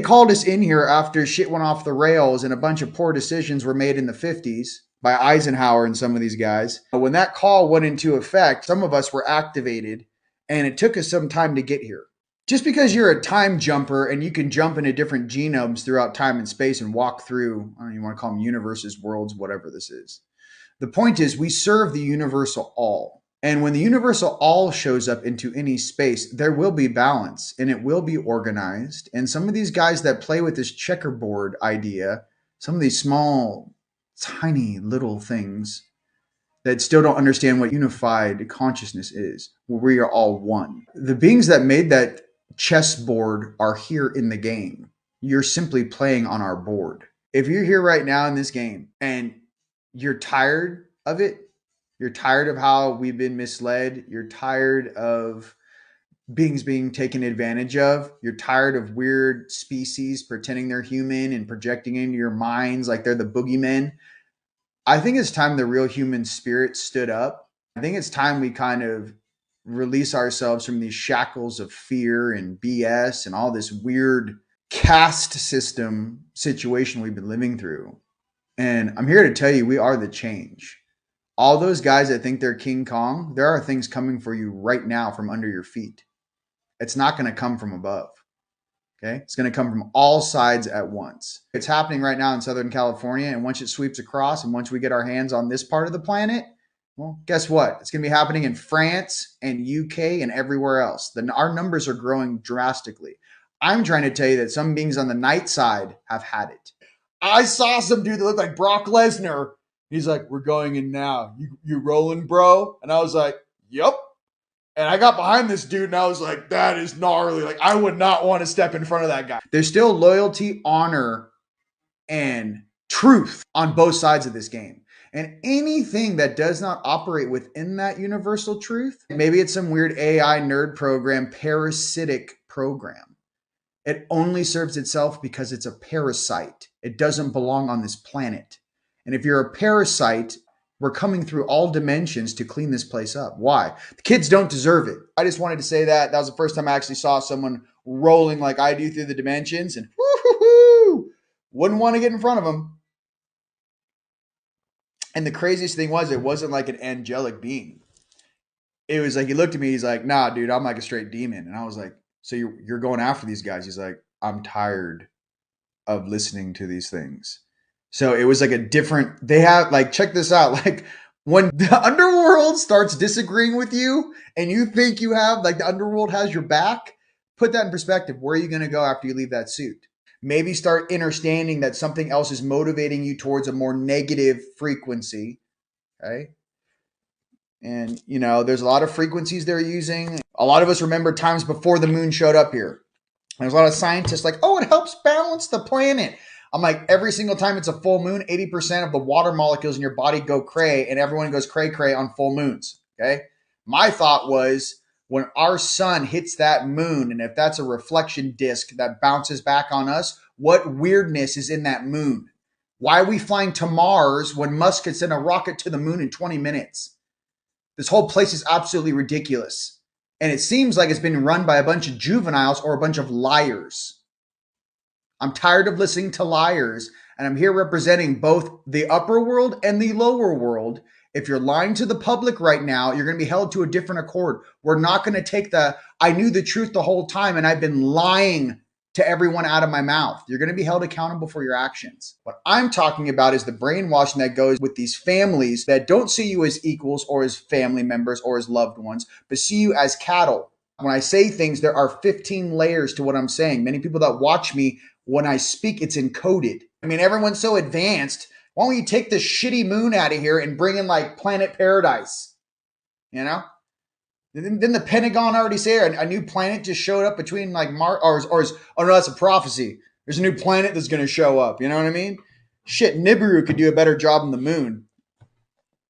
They called us in here after shit went off the rails and a bunch of poor decisions were made in the 50s by Eisenhower and some of these guys. When that call went into effect, some of us were activated and it took us some time to get here. Just because you're a time jumper and you can jump into different genomes throughout time and space and walk through, I don't even want to call them universes, worlds, whatever this is. The point is, we serve the universal all. And when the universal all shows up into any space, there will be balance and it will be organized. And some of these guys that play with this checkerboard idea, some of these small, tiny little things that still don't understand what unified consciousness is, where we are all one. The beings that made that chessboard are here in the game. You're simply playing on our board. If you're here right now in this game and you're tired of it, you're tired of how we've been misled, you're tired of beings being taken advantage of, you're tired of weird species pretending they're human and projecting into your minds like they're the boogeymen, I think it's time the real human spirit stood up. I think it's time we kind of release ourselves from these shackles of fear and BS and all this weird caste system situation we've been living through. And I'm here to tell you, we are the change. All those guys that think they're King Kong, there are things coming for you right now from under your feet. It's not going to come from above. Okay. It's going to come from all sides at once. It's happening right now in Southern California. And once it sweeps across and once we get our hands on this part of the planet, well, guess what? It's going to be happening in France and UK and everywhere else. Our numbers are growing drastically. I'm trying to tell you that some beings on the night side have had it. I saw some dude that looked like Brock Lesnar. He's like, we're going in now. You rolling, bro? And I was like, yep. And I got behind this dude and I was like, that is gnarly. Like, I would not want to step in front of that guy. There's still loyalty, honor, and truth on both sides of this game. And anything that does not operate within that universal truth, maybe it's some weird AI nerd program, parasitic program. It only serves itself because it's a parasite. It doesn't belong on this planet. And if you're a parasite, we're coming through all dimensions to clean this place up. Why? The kids don't deserve it. I just wanted to say that. That was the first time I actually saw someone rolling like I do through the dimensions, and woo-hoo-hoo, wouldn't want to get in front of them. And the craziest thing was, it wasn't like an angelic being. It was like, he looked at me, he's like, nah, dude, I'm like a straight demon. And I was like, so you're going after these guys? He's like, I'm tired of listening to these things. So it was like a different, they have, like, check this out. Like, when the underworld starts disagreeing with you and you think you have, like, the underworld has your back, put that in perspective. Where are you going to go after you leave that suit? Maybe start understanding that something else is motivating you towards a more negative frequency. Okay. And, there's a lot of frequencies they're using. A lot of us remember times before the moon showed up here. There's a lot of scientists like, oh, it helps balance the planet. I'm like, every single time it's a full moon, 80% of the water molecules in your body go cray, and everyone goes cray on full moons. Okay. My thought was, when our sun hits that moon, and if that's a reflection disk that bounces back on us, what weirdness is in that moon? Why are we flying to Mars when Musk could send a rocket to the moon in 20 minutes? This whole place is absolutely ridiculous. And it seems like it's been run by a bunch of juveniles or a bunch of liars. I'm tired of listening to liars, and I'm here representing both the upper world and the lower world. If you're lying to the public right now, you're going to be held to a different accord. We're not going to take I knew the truth the whole time, and I've been lying to everyone out of my mouth. You're going to be held accountable for your actions. What I'm talking about is the brainwashing that goes with these families that don't see you as equals or as family members or as loved ones, but see you as cattle. When I say things, there are 15 layers to what I'm saying. Many people that watch me, when I speak, it's encoded. I mean, everyone's so advanced. Why don't you take this shitty moon out of here and bring in like Planet Paradise? Didn't the Pentagon already say a new planet just showed up between like Mars or oh no, that's a prophecy. There's a new planet that's going to show up. You know what I mean? Shit, Nibiru could do a better job on the moon.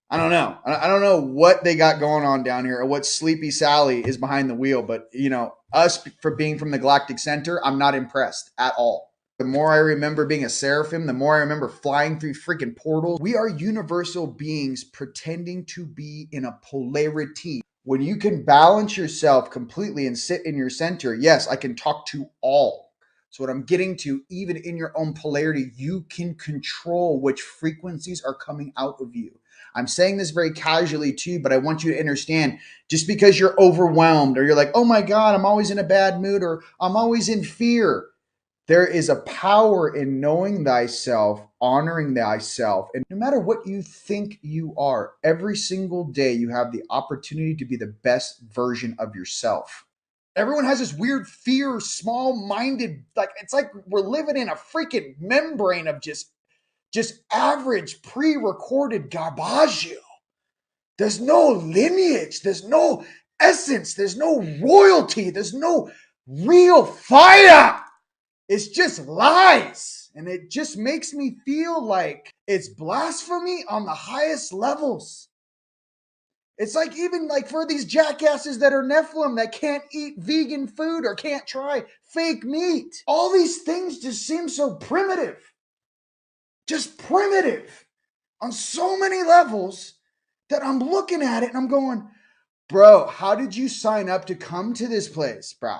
I don't know. I don't know what they got going on down here or what Sleepy Sally is behind the wheel. But, us for being from the Galactic Center, I'm not impressed at all. The more I remember being a seraphim, the more I remember flying through freaking portals. We are universal beings pretending to be in a polarity. When you can balance yourself completely and sit in your center, yes, I can talk to all. So what I'm getting to, even in your own polarity, you can control which frequencies are coming out of you. I'm saying this very casually too, but I want you to understand, just because you're overwhelmed or you're like, oh my God, I'm always in a bad mood or I'm always in fear. There is a power in knowing thyself, honoring thyself. And no matter what you think you are, every single day you have the opportunity to be the best version of yourself. Everyone has this weird fear, small minded, like it's like we're living in a freaking membrane of just average pre recorded garbage. There's no lineage, there's no essence, there's no royalty, there's no real fire. It's just lies. And it just makes me feel like it's blasphemy on the highest levels. It's like even like for these jackasses that are Nephilim that can't eat vegan food or can't try fake meat. All these things just seem so primitive. Just primitive on so many levels that I'm looking at it and I'm going, bro, how did you sign up to come to this place, bro?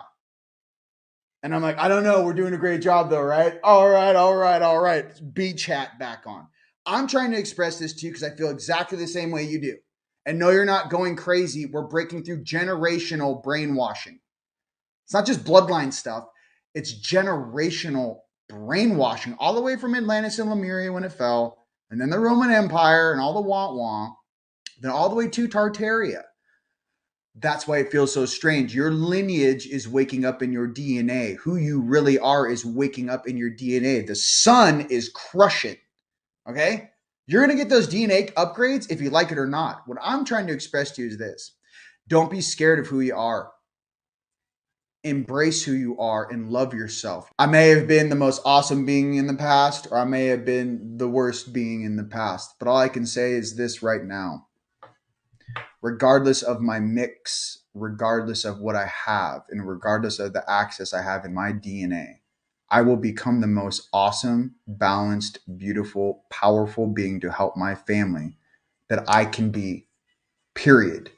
And I'm like, I don't know. We're doing a great job though, right? All right. Beach hat back on. I'm trying to express this to you because I feel exactly the same way you do. And no, you're not going crazy. We're breaking through generational brainwashing. It's not just bloodline stuff. It's generational brainwashing all the way from Atlantis and Lemuria when it fell, and then the Roman Empire and all the wah-wah, then all the way to Tartaria. That's why it feels so strange. Your lineage is waking up in your DNA. Who you really are is waking up in your DNA. The sun is crushing. Okay? You're going to get those DNA upgrades if you like it or not. What I'm trying to express to you is this. Don't be scared of who you are. Embrace who you are and love yourself. I may have been the most awesome being in the past, or I may have been the worst being in the past. But all I can say is this right now. Regardless of my mix, regardless of what I have, and regardless of the access I have in my DNA, I will become the most awesome, balanced, beautiful, powerful being to help my family that I can be, period.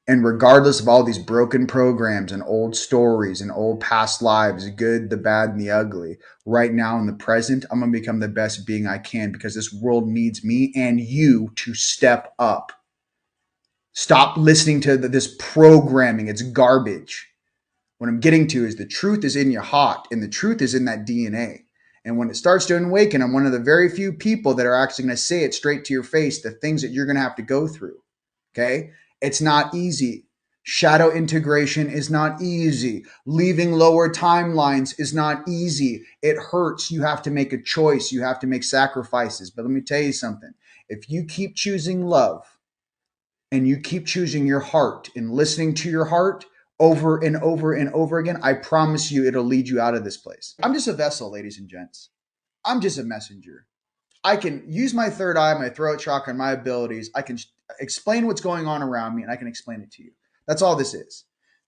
And regardless of all these broken programs and old stories and old past lives, good, the bad, and the ugly, right now in the present, I'm going to become the best being I can because this world needs me and you to step up. Stop listening to this programming. It's garbage. What I'm getting to is the truth is in your heart and the truth is in that DNA. And when it starts to awaken, I'm one of the very few people that are actually going to say it straight to your face, the things that you're going to have to go through. Okay? It's not easy. Shadow integration is not easy. Leaving lower timelines is not easy. It hurts. You have to make a choice. You have to make sacrifices. But let me tell you something. If you keep choosing love, and you keep choosing your heart and listening to your heart over and over and over again, I promise you it'll lead you out of this place. I'm just a vessel, ladies and gents. I'm just a messenger. I can use my third eye, my throat chakra, and my abilities. I can explain what's going on around me and I can explain it to you. That's all this is.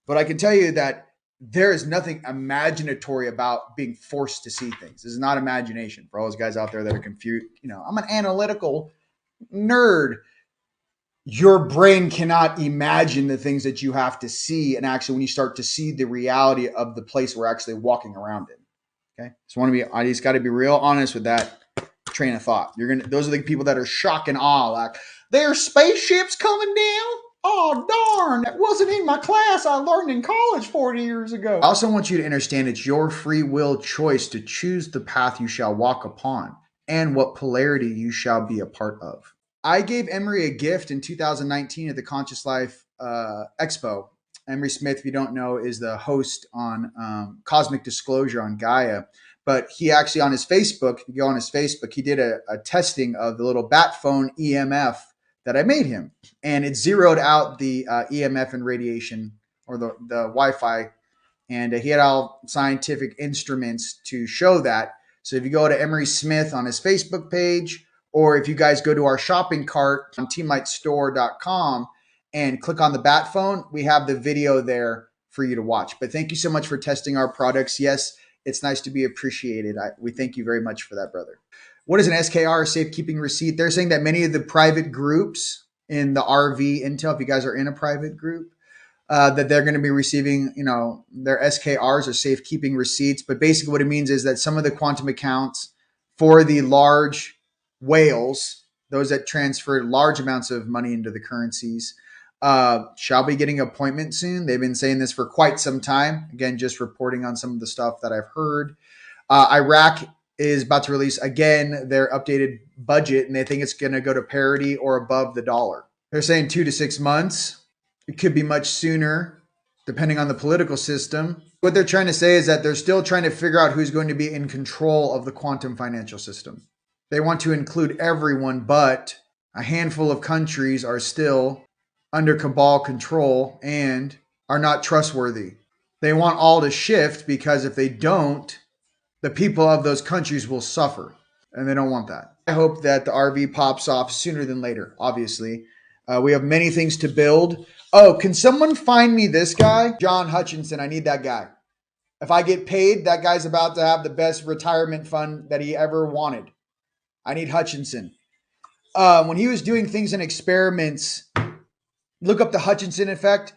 But I can tell you that there is nothing imaginatory about being forced to see things. This is not imagination for all those guys out there that are confused. I'm an analytical nerd. Your brain cannot imagine the things that you have to see. And actually, when you start to see the reality of the place we're actually walking around in. Okay. So I just got to be real honest with that train of thought. Those are the people that are shock and awe. Like, there's spaceships coming down. Oh, darn. That wasn't in my class I learned in college 40 years ago. I also want you to understand it's your free will choice to choose the path you shall walk upon and what polarity you shall be a part of. I gave Emery a gift in 2019 at the Conscious Life Expo. Emery Smith, if you don't know, is the host on Cosmic Disclosure on Gaia. But he actually on his Facebook, if you go on his Facebook, he did a testing of the little bat phone EMF that I made him. And it zeroed out the EMF and radiation or the Wi-Fi. And he had all scientific instruments to show that. So if you go to Emery Smith on his Facebook page, or if you guys go to our shopping cart on teamlightstore.com and click on the bat phone, we have the video there for you to watch. But thank you so much for testing our products. Yes, it's nice to be appreciated. We thank you very much for that, brother. What is an SKR, safekeeping receipt? They're saying that many of the private groups in the RV Intel, if you guys are in a private group, that they're going to be receiving, their SKRs or safekeeping receipts. But basically, what it means is that some of the quantum accounts for the large whales, those that transfer large amounts of money into the currencies, shall be getting appointment soon. They've been saying this for quite some time. Again, just reporting on some of the stuff that I've heard. Iraq is about to release again their updated budget, and they think it's going to go to parity or above the dollar. They're saying 2 to 6 months. It could be much sooner, depending on the political system. What they're trying to say is that they're still trying to figure out who's going to be in control of the quantum financial system. They want to include everyone, but a handful of countries are still under cabal control and are not trustworthy. They want all to shift because if they don't, the people of those countries will suffer, and they don't want that. I hope that the RV pops off sooner than later, obviously. We have many things to build. Oh, can someone find me this guy? John Hutchinson, I need that guy. If I get paid, that guy's about to have the best retirement fund that he ever wanted. I need Hutchinson. When he was doing things in experiments, look up the Hutchinson effect.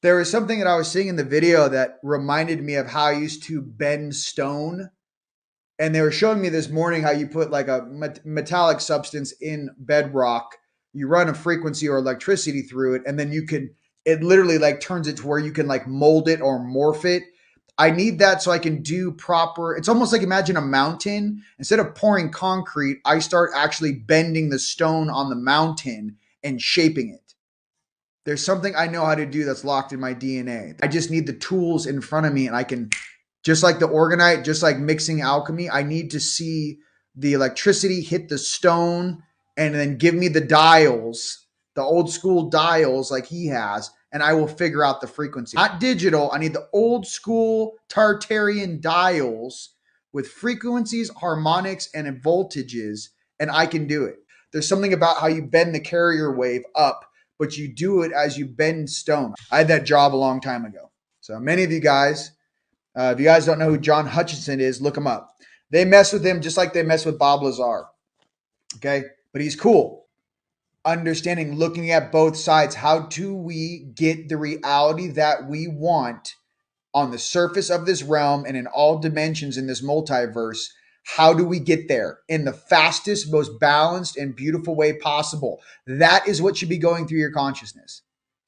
There was something that I was seeing in the video that reminded me of how I used to bend stone. And they were showing me this morning how you put like a metallic substance in bedrock, you run a frequency or electricity through it, and then it literally like turns it to where you can like mold it or morph it. I need that so I can do proper. It's almost like, imagine a mountain. Instead of pouring concrete, I start actually bending the stone on the mountain and shaping it. There's something I know how to do that's locked in my DNA. I just need the tools in front of me, and I can, just like the orgonite, just like mixing alchemy, I need to see the electricity hit the stone and then give me the dials, the old school dials like he has, and I will figure out the frequency. Not digital. I need the old school Tartarian dials with frequencies, harmonics, and voltages, and I can do it. There's something about how you bend the carrier wave up, but you do it as you bend stone. I had that job a long time ago. So many of you guys, if you guys don't know who John Hutchinson is, look him up. They mess with him just like they mess with Bob Lazar. Okay? But he's cool. Understanding, looking at both sides. How do we get the reality that we want on the surface of this realm and in all dimensions in this multiverse? How do we get there in the fastest, most balanced, and beautiful way possible? That is what should be going through your consciousness.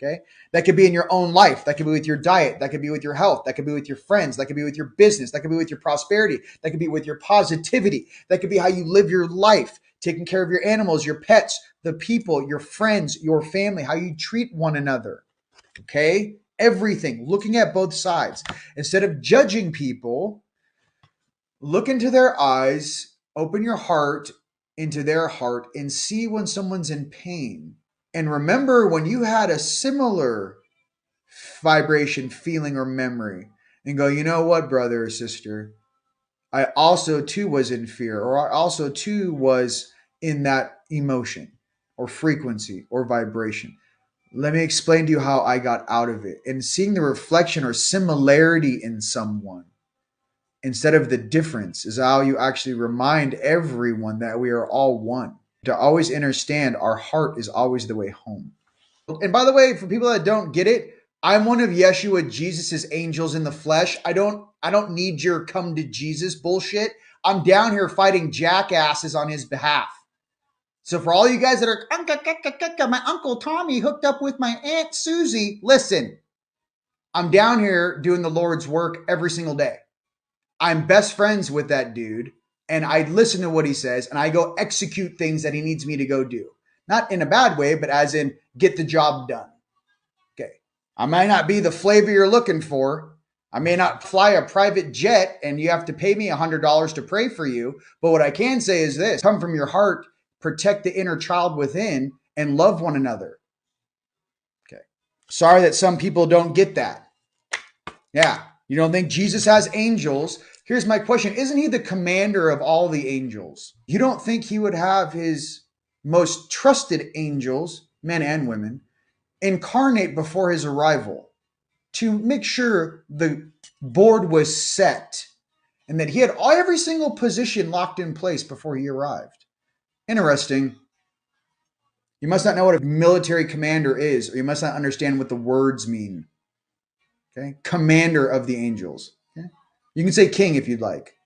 Okay. That could be in your own life. That could be with your diet. That could be with your health. That could be with your friends. That could be with your business. That could be with your prosperity. That could be with your positivity. That could be how you live your life, taking care of your animals, your pets, the people, your friends, your family, how you treat one another. Okay. Everything, looking at both sides. Instead of judging people, look into their eyes, open your heart into their heart, and see when someone's in pain. And remember when you had a similar vibration, feeling, or memory, and go, you know what, brother or sister, I also too was in fear, or I also too was in that emotion or frequency or vibration. Let me explain to you how I got out of it. And seeing the reflection or similarity in someone instead of the difference is how you actually remind everyone that we are all one. To always understand our heart is always the way home. And by the way, for people that don't get it, I'm one of Yeshua, Jesus's angels in the flesh. I don't need your come to Jesus bullshit. I'm down here fighting jackasses on his behalf. So for all you guys that are, my Uncle Tommy hooked up with my Aunt Susie, listen, I'm down here doing the Lord's work every single day. I'm best friends with that dude, and I listen to what he says, and I go execute things that he needs me to go do. Not in a bad way, but as in get the job done. Okay. I might not be the flavor you're looking for. I may not fly a private jet and you have to pay me $100 to pray for you. But what I can say is this: come from your heart, protect the inner child within, and love one another. Okay. Sorry that some people don't get that. Yeah. You don't think Jesus has angels? Here's my question. Isn't he the commander of all the angels? You don't think he would have his most trusted angels, men and women, incarnate before his arrival to make sure the board was set and that he had every single position locked in place before he arrived? Interesting. You must not know what a military commander is, or you must not understand what the words mean. Okay. Commander of the angels. Okay. You can say king if you'd like.